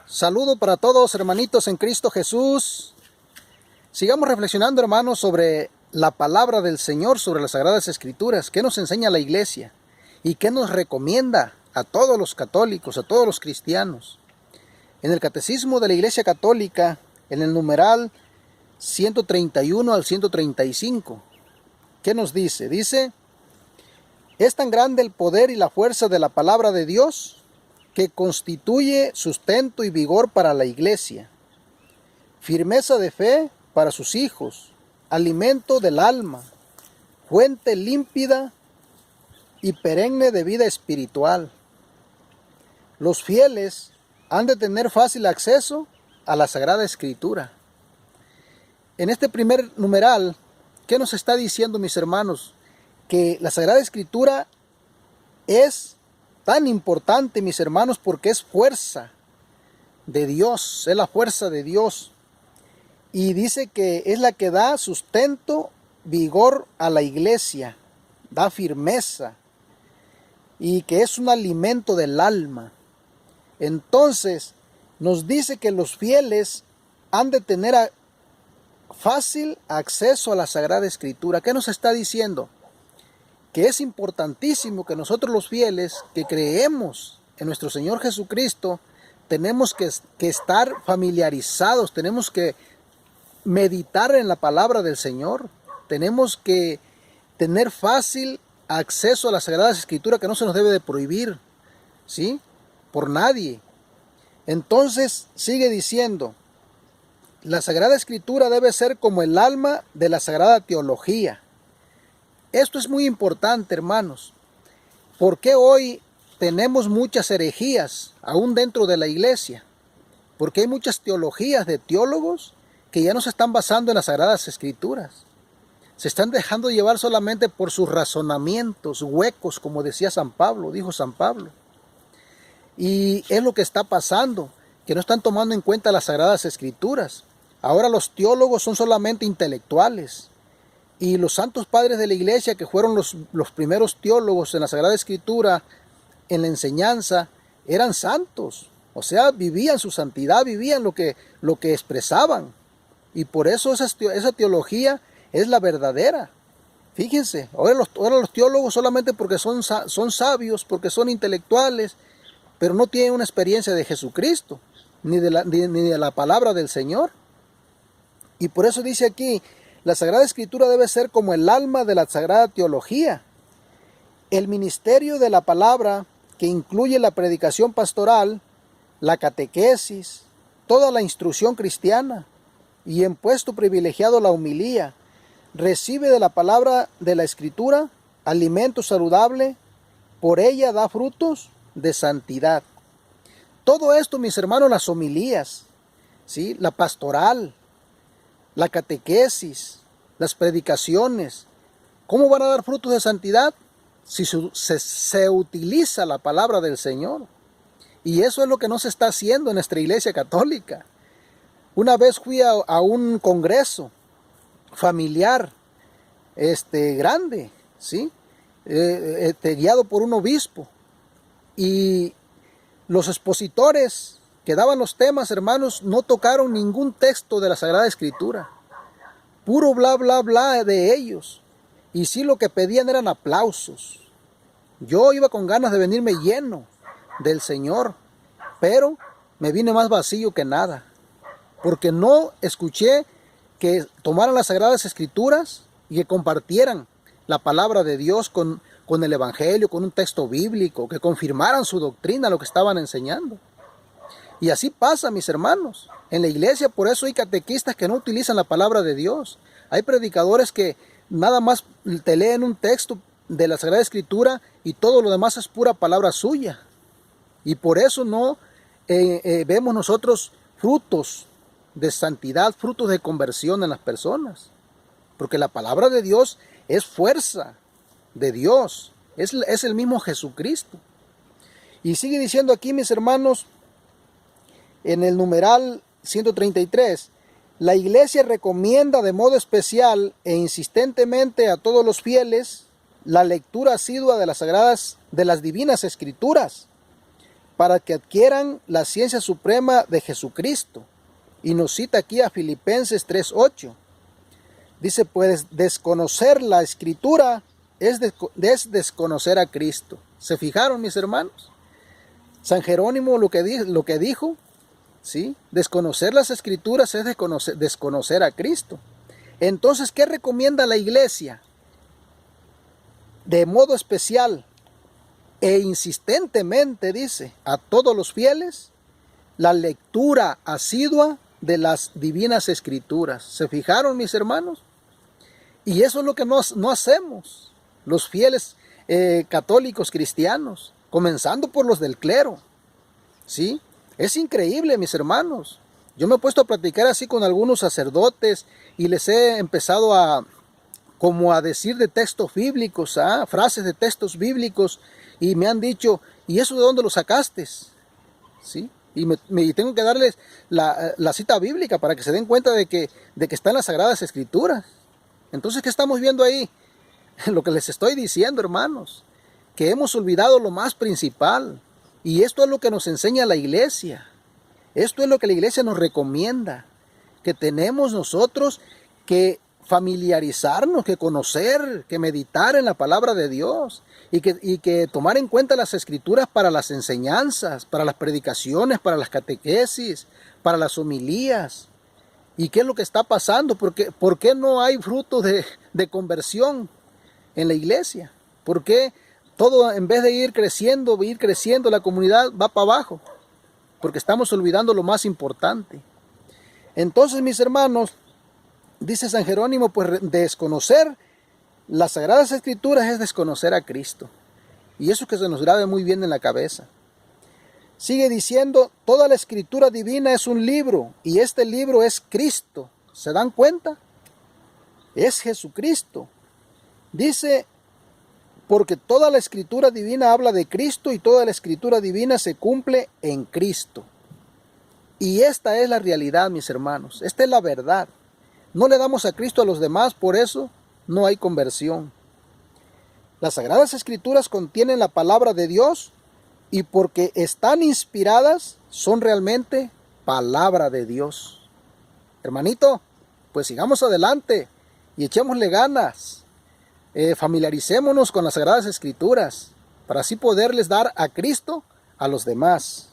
Saludo para todos, hermanitos en Cristo Jesús. Sigamos reflexionando, hermanos, sobre la palabra del Señor, sobre las Sagradas Escrituras. ¿Qué nos enseña la Iglesia? ¿Y qué nos recomienda a todos los católicos, a todos los cristianos? En el Catecismo de la Iglesia Católica, en el numeral 131 al 135, ¿qué nos dice? Dice: es tan grande el poder y la fuerza de la palabra de Dios que constituye sustento y vigor para la Iglesia, firmeza de fe para sus hijos, alimento del alma, fuente límpida y perenne de vida espiritual. Los fieles han de tener fácil acceso a la Sagrada Escritura. En este primer numeral, ¿qué nos está diciendo, mis hermanos? Que la Sagrada Escritura es tan importante, mis hermanos, porque es fuerza de Dios, es la fuerza de Dios. Y dice que es la que da sustento, vigor a la Iglesia, da firmeza, y que es un alimento del alma. Entonces, nos dice que los fieles han de tener fácil acceso a la Sagrada Escritura. ¿Qué nos está diciendo? Que es importantísimo que nosotros los fieles que creemos en nuestro Señor Jesucristo tenemos que estar familiarizados, tenemos que meditar en la palabra del Señor, tenemos que tener fácil acceso a las Sagradas Escrituras, que no se nos debe de prohibir, ¿sí? Por nadie. Entonces sigue diciendo: la Sagrada Escritura debe ser como el alma de la Sagrada Teología. Esto es muy importante, hermanos. ¿Por qué hoy tenemos muchas herejías aún dentro de la iglesia? Porque hay muchas teologías de teólogos que ya no se están basando en las Sagradas Escrituras. Se están dejando llevar solamente por sus razonamientos huecos, como decía San Pablo, dijo San Pablo. Y es lo que está pasando, que no están tomando en cuenta las Sagradas Escrituras. Ahora los teólogos son solamente intelectuales. Y los santos padres de la iglesia, que fueron los primeros teólogos en la Sagrada Escritura, en la enseñanza, eran santos. O sea, vivían su santidad, vivían lo que expresaban. Y por eso esa teología es la verdadera. Fíjense, ahora los teólogos solamente porque son sabios, porque son intelectuales, pero no tienen una experiencia de Jesucristo, ni de la palabra del Señor. Y por eso dice aquí: la Sagrada Escritura debe ser como el alma de la Sagrada Teología. El ministerio de la palabra, que incluye la predicación pastoral, la catequesis, toda la instrucción cristiana, y en puesto privilegiado la homilía, recibe de la palabra de la Escritura alimento saludable, por ella da frutos de santidad. Todo esto, mis hermanos, las homilías, ¿sí? La pastoral, la catequesis, las predicaciones, ¿cómo van a dar frutos de santidad? Si se utiliza la palabra del Señor. Y eso es lo que no se está haciendo en nuestra iglesia católica. Una vez fui a un congreso familiar, grande, ¿sí? Guiado por un obispo. Y los expositores que daban los temas, hermanos, no tocaron ningún texto de la Sagrada Escritura. Puro bla, bla, bla de ellos. Y sí, lo que pedían eran aplausos. Yo iba con ganas de venirme lleno del Señor, pero me vine más vacío que nada. Porque no escuché que tomaran las Sagradas Escrituras y que compartieran la palabra de Dios con el Evangelio, con un texto bíblico, que confirmaran su doctrina, lo que estaban enseñando. Y así pasa, mis hermanos, en la iglesia. Por eso hay catequistas que no utilizan la palabra de Dios. Hay predicadores que nada más te leen un texto de la Sagrada Escritura y todo lo demás es pura palabra suya. Y por eso no vemos nosotros frutos de santidad, frutos de conversión en las personas. Porque la palabra de Dios es fuerza de Dios, es el mismo Jesucristo. Y sigue diciendo aquí, mis hermanos, en el numeral 133, la Iglesia recomienda de modo especial e insistentemente a todos los fieles la lectura asidua de las divinas Escrituras, para que adquieran la ciencia suprema de Jesucristo. Y nos cita aquí a Filipenses 3:8. Dice, pues desconocer la Escritura es desconocer a Cristo. ¿Se fijaron, mis hermanos? San Jerónimo lo que dijo, ¿sí? Desconocer las Escrituras es desconocer a Cristo. Entonces, ¿qué recomienda la Iglesia? De modo especial e insistentemente, dice, a todos los fieles, la lectura asidua de las divinas Escrituras. ¿Se fijaron, mis hermanos? Y eso es lo que no hacemos los fieles católicos cristianos, comenzando por los del clero, ¿sí? Es increíble, mis hermanos. Yo me he puesto a platicar así con algunos sacerdotes y les he empezado a decir de textos bíblicos, frases de textos bíblicos, y me han dicho, ¿y eso de dónde lo sacaste? ¿Sí? Y tengo que darles la cita bíblica para que se den cuenta de que está en las Sagradas Escrituras. Entonces, ¿qué estamos viendo ahí? Lo que les estoy diciendo, hermanos, que hemos olvidado lo más principal. Y esto es lo que nos enseña la Iglesia. Esto es lo que la Iglesia nos recomienda. Que tenemos nosotros que familiarizarnos, que conocer, que meditar en la palabra de Dios. Y que tomar en cuenta las Escrituras para las enseñanzas, para las predicaciones, para las catequesis, para las homilías. ¿Y qué es lo que está pasando? ¿Por qué no hay fruto de conversión en la iglesia? ¿Por qué todo, en vez de ir creciendo, la comunidad va para abajo? Porque estamos olvidando lo más importante. Entonces, mis hermanos, dice San Jerónimo, pues desconocer las Sagradas Escrituras es desconocer a Cristo. Y eso que se nos grabe muy bien en la cabeza. Sigue diciendo, toda la Escritura divina es un libro, y este libro es Cristo. ¿Se dan cuenta? Es Jesucristo. Dice, porque toda la Escritura divina habla de Cristo, y toda la Escritura divina se cumple en Cristo. Y esta es la realidad, mis hermanos. Esta es la verdad. No le damos a Cristo a los demás, por eso no hay conversión. Las Sagradas Escrituras contienen la palabra de Dios, y porque están inspiradas, son realmente palabra de Dios. Hermanito, pues sigamos adelante y echémosle ganas. Familiaricémonos con las Sagradas Escrituras para así poderles dar a Cristo a los demás.